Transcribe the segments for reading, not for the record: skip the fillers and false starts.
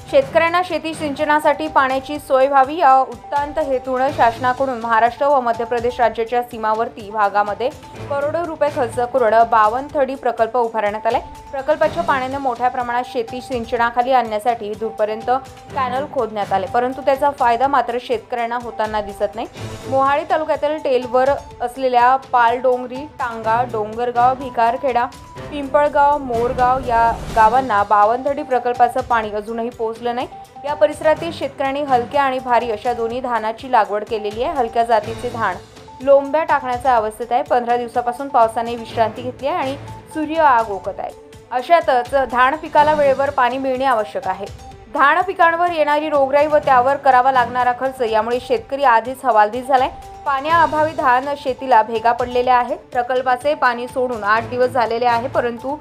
शेतकऱ्यांना शेती सिंचनासाठी पाण्याची सोय व्हावी या उत्तांत हेतूने शासनाकडून महाराष्ट्र व मध्य प्रदेश राज्याच्या सीमावर्ती भागामध्ये करोडो रुपये खर्च करून 52 थडी प्रकल्प उभारण्यात आले। प्रकल्पाच्या पाण्याने मोठ्या प्रमाणात शेती सिंचनाखाली आणण्यासाठी दूरपर्यंत कॅनल खोदण्यात आले, परंतु त्याचा फायदा मात्र शेतकऱ्यांना होताना दिसत नाही। मोहाडी तालुक्यातील टेलवर असलेल्या पालडोंगरी, टांगा, डोंगरगाव, भिकारखेडा, पिंपळगाव, मोरगाव या गावांना 52 थडी प्रकल्पाचं पाणी अजूनही पोहोचलं नाही। या परिसरातील शेतकऱ्यांनी हलक्या आणि भारी अशा दोन्ही धानाची लागवड केलेली आहे। हलक्या जातीचे धान लोंब्या टाकण्याच्या अवस्थेत आहे। 15 दिवसापासून पावसाने विश्रांती घेतली आहे आणि सूर्य आग ओकत आहे। अशातच धान पिकाला वेळेवर पाणी मिळणे आवश्यक आहे। धान पिकांवर येणारी रोगराई व त्यावर करावा लागणारा खर्च यामुळे शेतकरी आधीच हवालदिल झालाय। पाण्याअभावी धान शेतीला भेगा पडलेल्या आहेत। प्रकल्पाचे पाणी सोडून 8 दिवस झालेले आहे, परंतु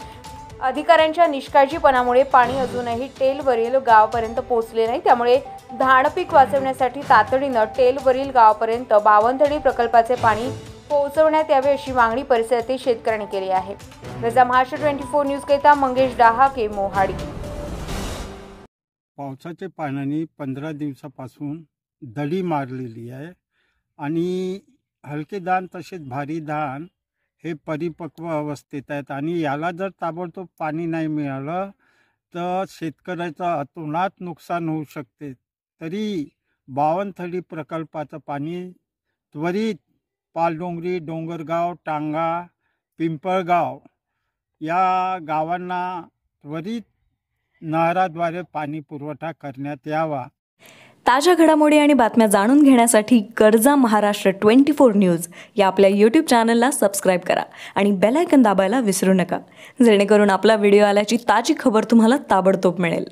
अधिकाऱ्यांच्या निष्काळजीपणामुळे पाणी अजूनही टेलवरील गावापर्यंत पोहोचले नाही। त्यामुळे धान पीक वाचवण्यासाठी तातडीने टेलवरील गावापर्यंत 52 थडी प्रकल्पाचे पाणी पोहोचवण्यात यावे अशी मागणी परिसरातील शेतकऱ्यांनी केली आहे। रजा महाराष्ट्र 24 न्यूज करिता मंगेश डहाके, मोहाडी। पावसाच्या पाण्याने 15 दिवसापासून दडी मारलेली आहे आणि हलके धान तसेच भारी धान हे परिपक्व अवस्थेत आहेत आणि याला जर ताबडतोब पाणी नाही मिळालं तर शेतकऱ्याचं अतोनात नुकसान होऊ शकते। तरी 52 थडी प्रकल्पाचं पाणी त्वरित पालडोंगरी, डोंगरगाव, टांगा, पिंपळगाव या गावांना त्वरित नहराद्वारे पाणी पुरवठा करण्यात यावा। ताज्या घडामोडी आणि बातम्या जाणून घेण्यासाठी गरजा महाराष्ट्र 24 न्यूज या आपल्या YouTube चॅनलला सबस्क्राईब करा आणि बेल आयकॉन दाबायला विसरू नका, जेणेकरून आपला व्हिडिओ आल्याची ताजी खबर तुम्हाला ताबडतोब मिळेल।